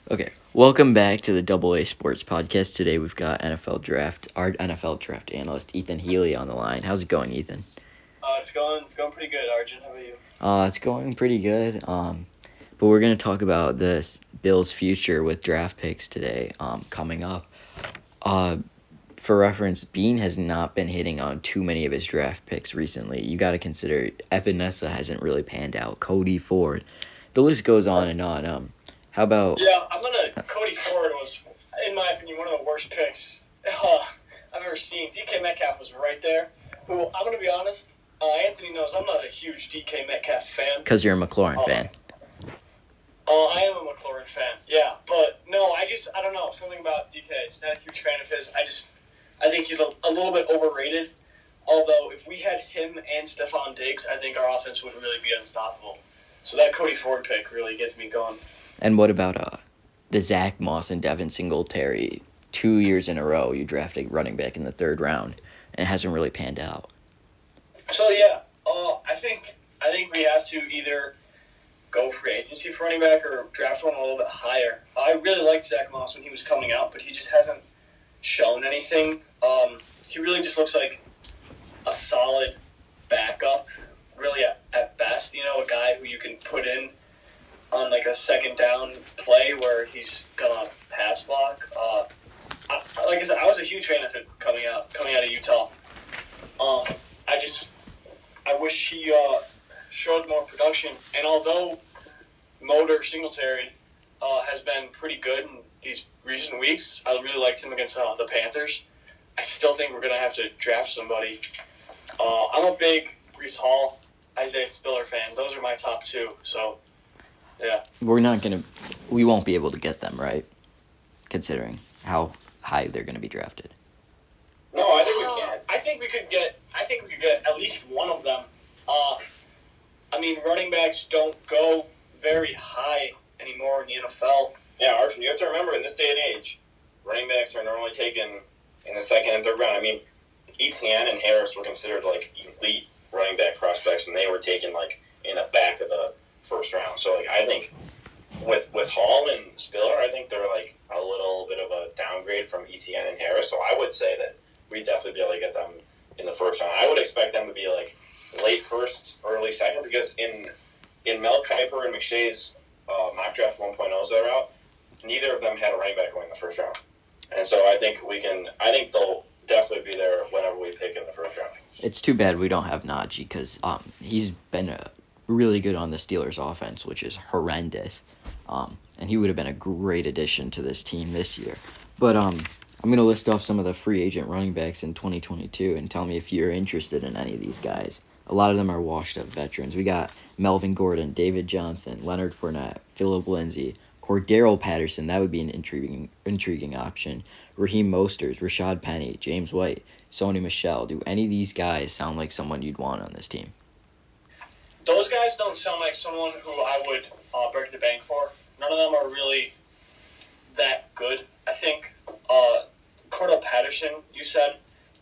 Okay, welcome back to the Double A Sports Podcast. Today we've got our NFL draft analyst Ethan Healy on the line. How's it going, Ethan? It's going pretty good, Arjun. How about you? It's going pretty good. But we're gonna talk about this Bills' future with draft picks today. Coming up. For reference, Bean has not been hitting on too many of his draft picks recently. You got to consider Epinesa hasn't really panned out. Cody Ford, the list goes on and on. How about Yeah, Cody Ford was, in my opinion, one of the worst picks I've ever seen. DK Metcalf was right there. Who I'm gonna be honest. Anthony knows I'm not a huge DK Metcalf fan. because you're a McLaurin fan? I am a McLaurin fan. Yeah, but no, I don't know, something about DK. Just not a huge fan of his. I think he's a little bit overrated. Although if we had him and Stephon Diggs, I think our offense would really be unstoppable. So that Cody Ford pick really gets me going. And what about the Zach Moss and Devin Singletary? 2 years in a row, you drafted running back in the third round, and it hasn't really panned out. So yeah, I think we have to either go free agency for running back or draft one a little bit higher. I really liked Zach Moss when he was coming out, but he just hasn't shown anything. He really just looks like a solid backup, really at best. You know, a guy who you can put in on like a second down play where he's gonna pass block. Like I said, I was a huge fan of him coming out of Utah. I wish he showed more production. And although Motor Singletary has been pretty good in these recent weeks, I really liked him against the Panthers. I still think we're gonna have to draft somebody. I'm a big Breece Hall, Isaiah Spiller fan. Those are my top two. So, yeah. We won't be able to get them, right? Considering how high they're gonna be drafted. No, I think we can. I think we could get at least one of them. Running backs don't go very high anymore in the NFL. Yeah, Arjun, you have to remember in this day and age, running backs are normally taken in the second and third round. Etienne and Harris were considered like elite running back prospects, and they were taken like in the back of the first round. So I think with Hall and Spiller, I think they're like a little bit of a downgrade from Etienne and Harris. So I would say that we'd definitely be able to get them in the first round. I would expect them to be like late first, early second, because in Mel Kiper and McShay's mock draft 1.0s that are out, neither of them had a running back going in the first round. And so I think they'll definitely be there whenever we pick in the first round. It's too bad we don't have Najee because he's been really good on the Steelers' offense, which is horrendous. And he would have been a great addition to this team this year. But I'm going to list off some of the free agent running backs in 2022 and tell me if you're interested in any of these guys. A lot of them are washed-up veterans. We got Melvin Gordon, David Johnson, Leonard Fournette, Phillip Lindsay, Cordero Patterson. That would be an intriguing option. Raheem Mostert, Rashad Penny, James White, Sony Michel. Do any of these guys sound like someone you'd want on this team? Those guys don't sound like someone who I would break the bank for. None of them are really that good. I think Cordell Patterson, you said,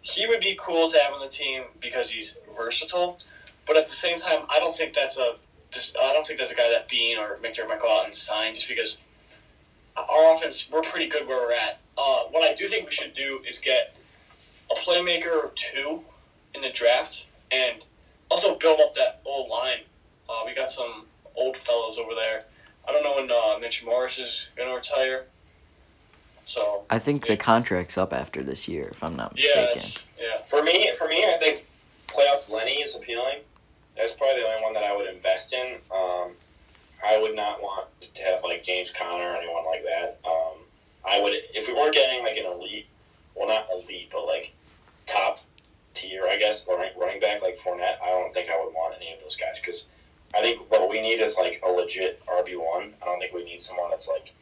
he would be cool to have on the team because he's versatile. But at the same time, I don't think that's a guy that Bean or McDermott might go out and sign just because our offense, we're pretty good where we're at. What I do think we should do is get a playmaker or two in the draft and also build up that old line. We got some old fellows over there. I don't know when Mitch Morris is going to retire. So I think the contract's up after this year, if I'm not mistaken. Yeah. For me, I think playoff Lenny is appealing. That's probably the only one that I would invest in. I would not want to have like James Conner or anyone like that. I would, if we weren't getting like an elite, well not elite, but like top tier, I guess, running back like Fournette. I don't think I would want any of those guys because I think what we need is like a legit RB1. I don't think we need someone that's like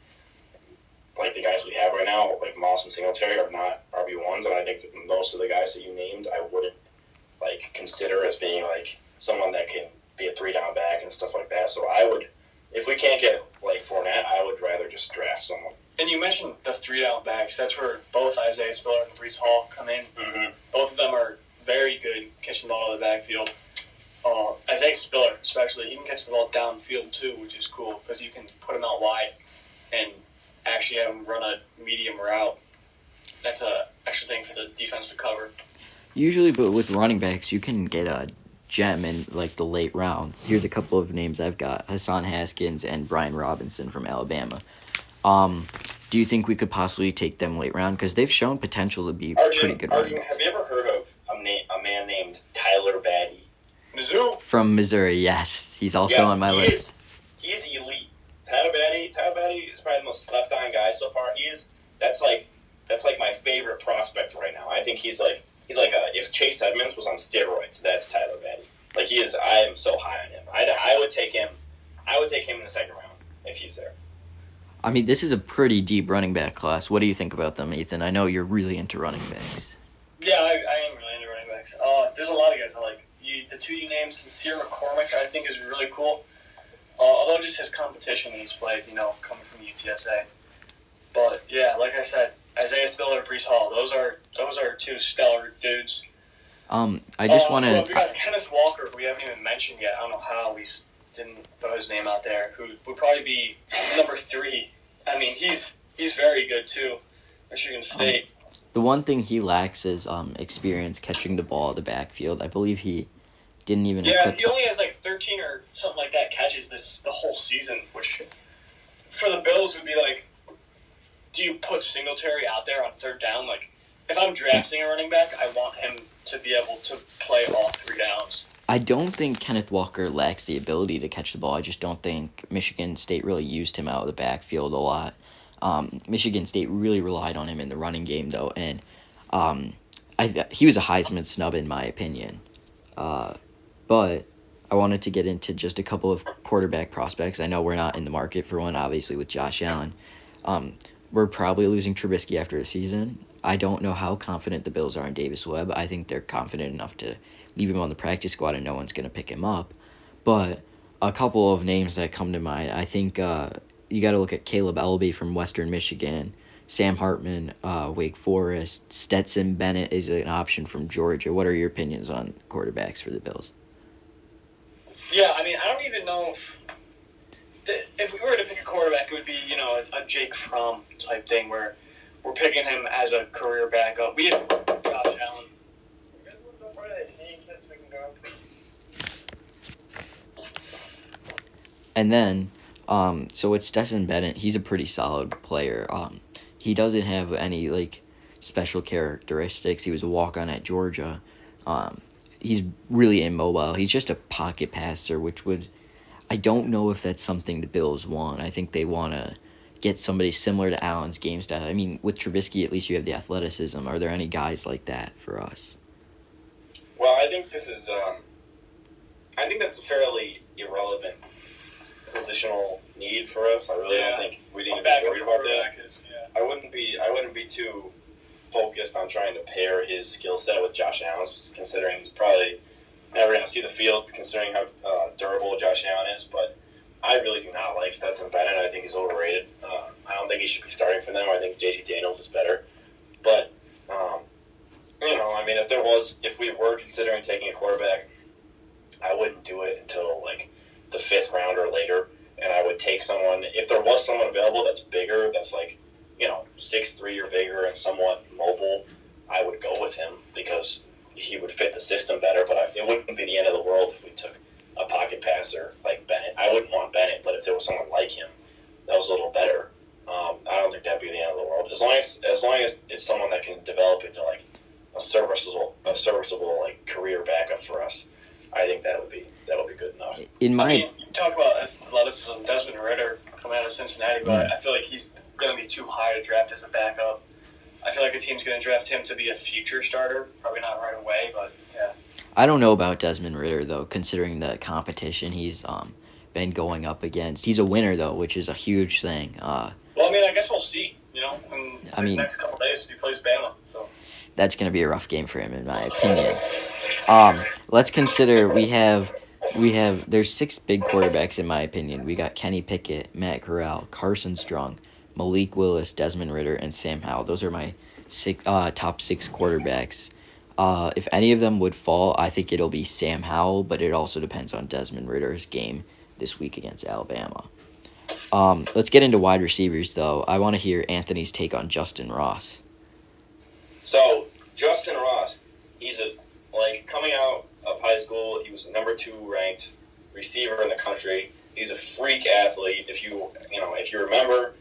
the guys we have right now, like Moss and Singletary, are not RB1s, and I think that most of the guys that you named, I wouldn't like consider as being like someone that can be a 3-down back and stuff like that. So I would, if we can't get like Fournette, I would rather just draft someone. And you mentioned the 3-down backs. That's where both Isaiah Spiller and Breece Hall come in. Mm-hmm. Both of them are very good catching the ball out of the backfield. Isaiah Spiller, especially, he can catch the ball downfield too, which is cool because you can put him out wide and actually have him run a medium route. That's a extra thing for the defense to cover. Usually, but with running backs, you can get a gem in like the late rounds. Here's a couple of names I've got: Hassan Haskins and Brian Robinson from Alabama. Do you think we could possibly take them late round? Because they've shown potential to be pretty good running backs. Have you ever heard of a man named Tyler Batty? Mizzou? From Missouri, yes. He's also on my list. He's elite. Tyler Batty is probably the most slept-on guy so far. That's like my favorite prospect right now. I think he's like if Chase Edmonds was on steroids, that's Tyler Batty. Like he is. I am so high on him. I would take him. I would take him in the second round if he's there. I mean, this is a pretty deep running back class. What do you think about them, Ethan? I know you're really into running backs. Yeah, I am really into running backs. There's a lot of guys I like. The two you named, Sincere McCormick, I think is really cool. Although just his competition he's played, coming from UTSA. But yeah, like I said, Isaiah Spiller, Brees Hall, those are two stellar dudes. I just want to. We got Kenneth Walker, who we haven't even mentioned yet. I don't know how we didn't throw his name out there. Who would probably be number 3. I mean, he's very good too. Michigan State. The one thing he lacks is experience catching the ball at the backfield. I believe he didn't even. Yeah, he only has like 13 or something like that catches the whole season, which for the Bills would be like, do you put Singletary out there on third down? Like, if I'm drafting a running back, I want him to be able to play all 3 downs. I don't think Kenneth Walker lacks the ability to catch the ball. I just don't think Michigan State really used him out of the backfield a lot. Michigan State really relied on him in the running game, though, and he was a Heisman snub in my opinion. But I wanted to get into just a couple of quarterback prospects. I know we're not in the market for one, obviously, with Josh Allen. We're probably losing Trubisky after a season. I don't know how confident the Bills are in Davis Webb. I think they're confident enough to leave him on the practice squad and no one's going to pick him up. But a couple of names that come to mind, I think you got to look at Caleb Elby from Western Michigan, Sam Hartman, Wake Forest, Stetson Bennett is an option from Georgia. What are your opinions on quarterbacks for the Bills? Yeah, I mean, I don't even know if we were to pick a quarterback, it would be, a Jake Fromm type thing where we're picking him as a career backup. We have Josh Allen. And then, so with Stetson Bennett, he's a pretty solid player. He doesn't have any, special characteristics. He was a walk-on at Georgia. He's really immobile. He's just a pocket passer, I don't know if that's something the Bills want. I think they want to get somebody similar to Allen's game style. I mean, with Trubisky, at least you have the athleticism. Are there any guys like that for us? Well, I think this is, I think that's a fairly irrelevant positional need for us. I really don't think we need to be worried about that. I wouldn't be too focused on trying to pair his skill set with Josh Allen's, considering he's probably never going to see the field, considering how durable Josh Allen is. But I really do not like Stetson Bennett. I think he's overrated. I don't think he should be starting for them. I think JT Daniels is better. But I mean, if we were considering taking a quarterback, I wouldn't do it until the 5th round or later, and I would take someone, if there was someone available that's bigger, that's 6'3" or bigger and somewhat mobile, I would go with him because he would fit the system better. But it wouldn't be the end of the world if we took a pocket passer like Bennett. I wouldn't want Bennett, but if there was someone like him that was a little better, I don't think that'd be the end of the world. As long as it's someone that can develop into a serviceable career backup for us, I think that would be good enough. You talk about athleticism. Desmond Ritter coming out of Cincinnati, but I feel like he's going to be too high to draft as a backup. I feel like a team's going to draft him to be a future starter. Probably not right away, but yeah. I don't know about Desmond Ritter, though, considering the competition he's been going up against. He's a winner, though, which is a huge thing. Well, I mean, I guess we'll see, in the next couple days he plays Bama. So. That's going to be a rough game for him, in my opinion. Let's consider there's 6 big quarterbacks, in my opinion. We got Kenny Pickett, Matt Corral, Carson Strong, Malik Willis, Desmond Ritter, and Sam Howell. Those are my top 6 quarterbacks. If any of them would fall, I think it'll be Sam Howell, but it also depends on Desmond Ritter's game this week against Alabama. Let's get into wide receivers, though. I want to hear Anthony's take on Justin Ross. So Justin Ross, he's coming out of high school, he was the number 2 ranked receiver in the country. He's a freak athlete. If you remember,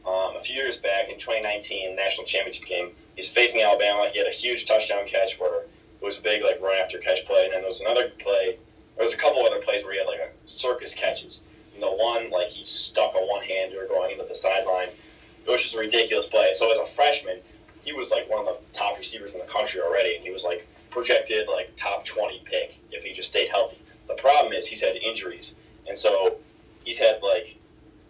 a few years back in 2019 national championship game, he's facing Alabama. He had a huge touchdown catch where it was a big run after catch play, and then there was another play. There was a couple other plays where he had a circus catches. One he stuck a one-hander going into the sideline. It was just a ridiculous play. So as a freshman, he was one of the top receivers in the country already, and he was projected top 20 pick if he just stayed healthy. The problem is he's had injuries, and so he's had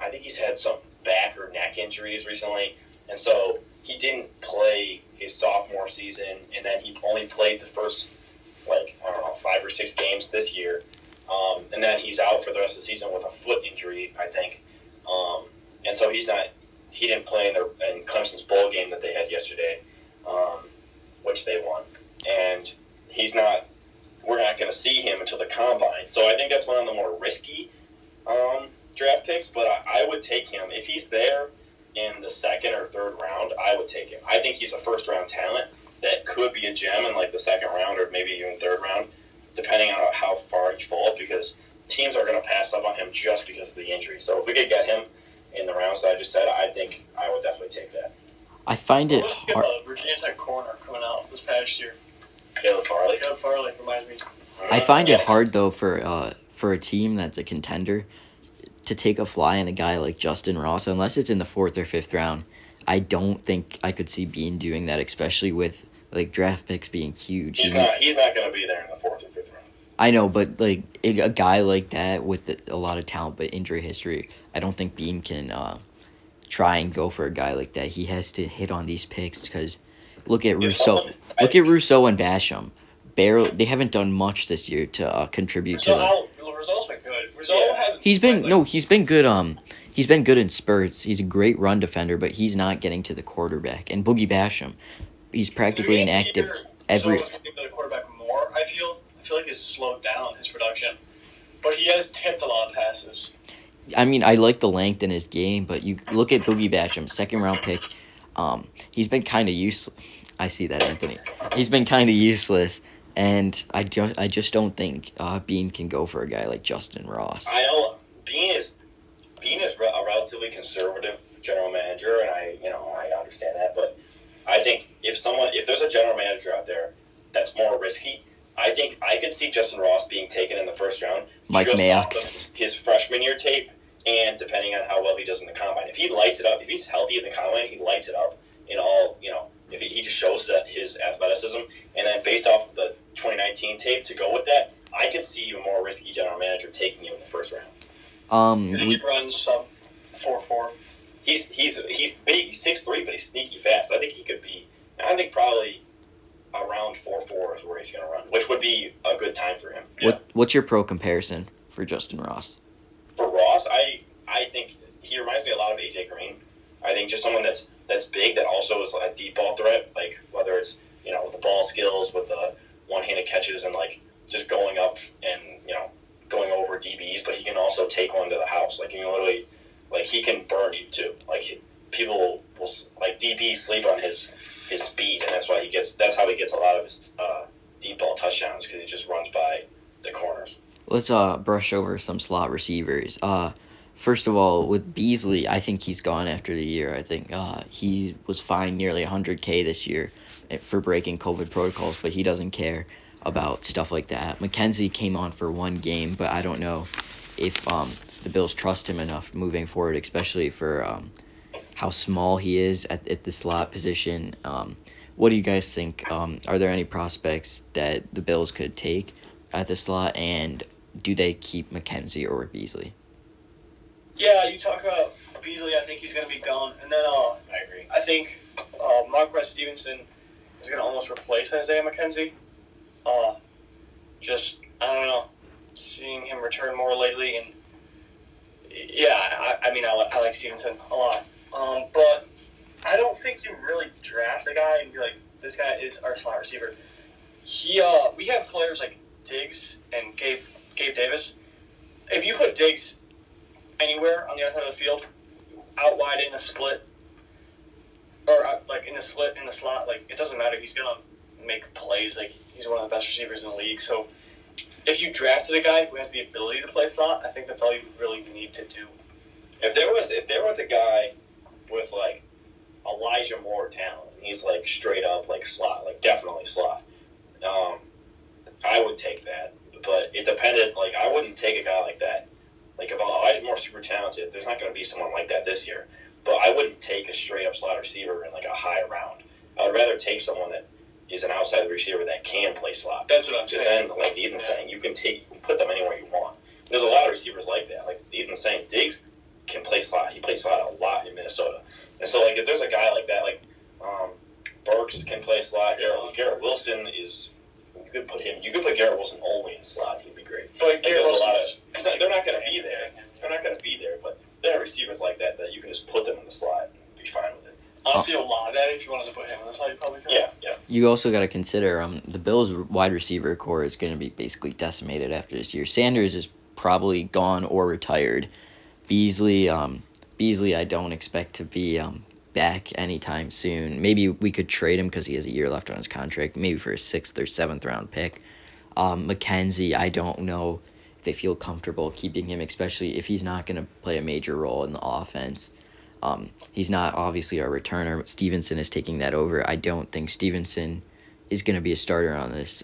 I think he's had some back or neck injuries recently, and so he didn't play his sophomore season, and then he only played the first 5 or 6 games this year, and then he's out for the rest of the season with a foot injury, I think, and so he didn't play in Clemson's bowl game that they had yesterday, which they won, and we're not going to see him until the combine. So I think that's one of the more risky draft picks, but I would take him. If he's there in the 2nd or 3rd round, I would take him. I think he's a first-round talent that could be a gem in the 2nd round or maybe even 3rd round, depending on how far he falls, because teams are going to pass up on him just because of the injury. So if we could get him in the rounds that I just said, I think I would definitely take that. I find it hard. Virginia Tech corner coming out this past year. Caleb Farley. Caleb Farley reminds me. I find it hard, though, for a team that's a contender to take a fly on a guy like Justin Ross, unless it's in the 4th or 5th round. I don't think I could see Bean doing that, especially with draft picks being huge. He's not going to be there in the 4th or 5th round. I know, but a guy like that with a lot of talent but injury history, I don't think Bean can try and go for a guy like that. He has to hit on these picks because look at Rousseau. Look at Rousseau and Basham. They haven't done much this year to contribute to the. Rousseau's been good. Rousseau has. He's been good. He's been good in spurts. He's a great run defender, but he's not getting to the quarterback. And Boogie Basham, he's practically inactive every. The quarterback more. I feel like he's slowed down his production, but he has tipped a lot of passes. I mean, I like the length in his game, but you look at Boogie Basham, 2nd round pick. He's been kind of useless. I see that, Anthony. He's been kind of useless, and I just don't think Bean can go for a guy like Justin Ross. I know Bean is a relatively conservative general manager, and I understand that, but I think if there's a general manager out there that's more risky, I think I could see Justin Ross being taken in the 1st round. Mike Mayock. His freshman year tape, and depending on how well he does in the combine. If he lights it up, if he's healthy in the combine, he lights it up in all, if he just shows that his athleticism, and then based off of the 2019 tape to go with that, I could see a more risky general manager taking him in the 1st round. He runs sub 4.4. He's big, he's 6'3", but he's sneaky fast. I think probably around 4.4 is where he's going to run, which would be a good time for him. What's your pro comparison for Justin Ross? For Ross, I think he reminds me a lot of AJ Green. I think just someone that's big that also is a deep ball threat, whether it's with the ball skills, with the one-handed catches, and just going up and going over DBs, but he can also take one to the house. He can literally he can burn you too. People will DBs sleep on his speed, and that's how he gets a lot of his deep ball touchdowns, because he just runs by the corners. Let's brush over some slot receivers. First of all, with Beasley, I think he's gone after the year. I think he was fined nearly $100K this year for breaking COVID protocols, but he doesn't care about stuff like that. McKenzie came on for 1 game, but I don't know if the Bills trust him enough moving forward, especially for how small he is at the slot position. What do you guys think? Are there any prospects that the Bills could take at the slot, and do they keep McKenzie or Beasley? Yeah, you talk about Beasley. I think he's going to be gone, and then I agree. I think Marquez Stevenson is going to almost replace Isaiah McKenzie. I don't know, seeing him return more lately, and yeah, I like Stevenson a lot. But I don't think you really draft a guy and be like, this guy is our slot receiver. We have players like Diggs and Gabe Davis. If you put Diggs anywhere on the other side of the field, out wide in a split, or like in a split in the slot. Like it doesn't matter. He's gonna make plays. Like he's one of the best receivers in the league. So if you drafted a guy who has the ability to play slot, I think that's all you really need to do. If there was a guy with like Elijah Moore talent, and he's like straight up like slot, like definitely slot, I would take that. But it depended. Like I wouldn't take a guy like that. Like if Elijah Moore's super talented, there's not going to be someone like that this year. But I wouldn't take a straight up slot receiver in like a high round. I would rather take someone that is an outside receiver that can play slot. That's what I'm saying. Then, like Ethan's saying, you can put them anywhere you want. There's a lot of receivers like that. Like Ethan's saying, Diggs can play slot. He plays slot a lot in Minnesota. And so, like, if there's a guy like that, like Burks can play slot. Garrett Wilson is. You could put Garrett Wilson only in slot. He'd be great. But Garrett Wilson, they're not going to be there. They're not going to be there. But there are receivers like that you can just put them in the slot and be fine with it. Honestly, a lot of that. If you wanted to put him in the slot, you probably could. Yeah. You also got to consider the Bills' wide receiver core is going to be basically decimated after this year. Sanders is probably gone or retired. Beasley, I don't expect to be back anytime soon. Maybe we could trade him because he has a year left on his contract, maybe for a 6th or 7th round pick. McKenzie, I don't know if they feel comfortable keeping him, especially if he's not going to play a major role in the offense. He's not obviously our returner. Stevenson is taking that over. I don't think Stevenson is going to be a starter on this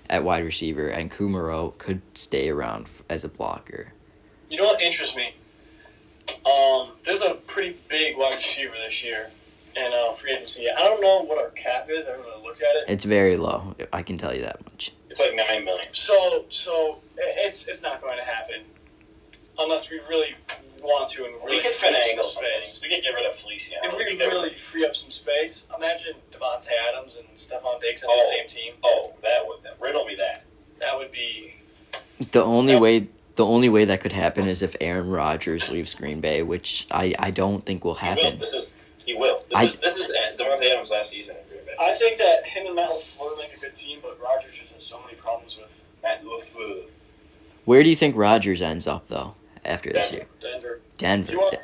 at wide receiver, and Kumaro could stay around as a blocker. You know what interests me? There's a pretty big wide receiver this year in free agency. I don't know what our cap is. I haven't really looked at it. It's very low. I can tell you that much. It's like $9 million. So it's not going to happen unless we really want to and really We could free up finagle some space. We could get rid of Feliciano. If we really free up some space, imagine Devontae Adams and Stephon Diggs on the same team. Oh, that would riddle me that. That would be The only way that could happen is if Aaron Rodgers leaves Green Bay, which I don't think will happen. He will. This is Devontae Adams' last season in Green Bay. I think that him and Matt LaFleur make a good team, but Rodgers just has so many problems with Matt LaFleur. Where do you think Rodgers ends up, though, after this year? Denver. He wants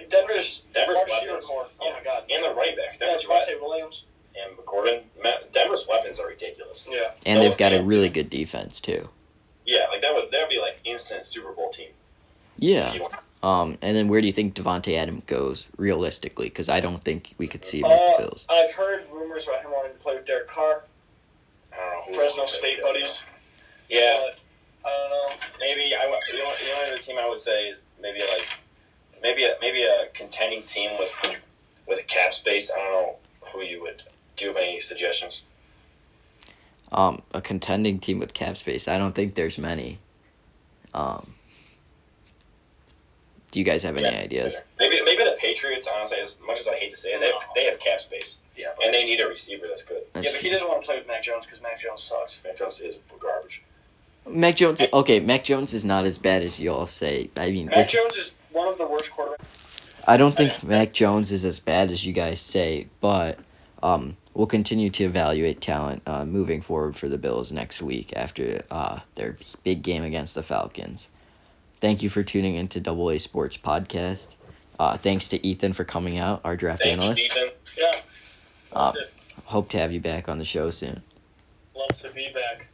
Denver's weapons. core. Oh my god. And the right backs. Devontae Williams. And McCordon. Denver's weapons are ridiculous. Yeah. And they've got a really good defense, too. Yeah, like that would be like instant Super Bowl team. Yeah. And then where do you think Devontae Adams goes, realistically? Because I don't think we could see him with the Bills. I've heard rumors about him wanting to play with Derek Carr. I don't know. Fresno State buddies. Yeah. I don't know. Maybe the only other team I would say is maybe a contending team with a cap space. I don't know who you would. Do you have any suggestions? A contending team with cap space. I don't think there's many. Do you guys have any ideas? Maybe the Patriots. Honestly, as much as I hate to say it, they have cap space. Yeah, and they need a receiver that's good. But he doesn't want to play with Mac Jones because Mac Jones sucks. Mac Jones is garbage. Mac Jones is not as bad as you all say. I mean, Mac Jones is one of the worst quarterbacks. I don't think Mac Jones is as bad as you guys say, but we'll continue to evaluate talent moving forward for the Bills next week after their big game against the Falcons. Thank you for tuning into Double A Sports Podcast. Thanks to Ethan for coming out, our draft analyst. Ethan. Yeah. Hope to have you back on the show soon. Love to be back.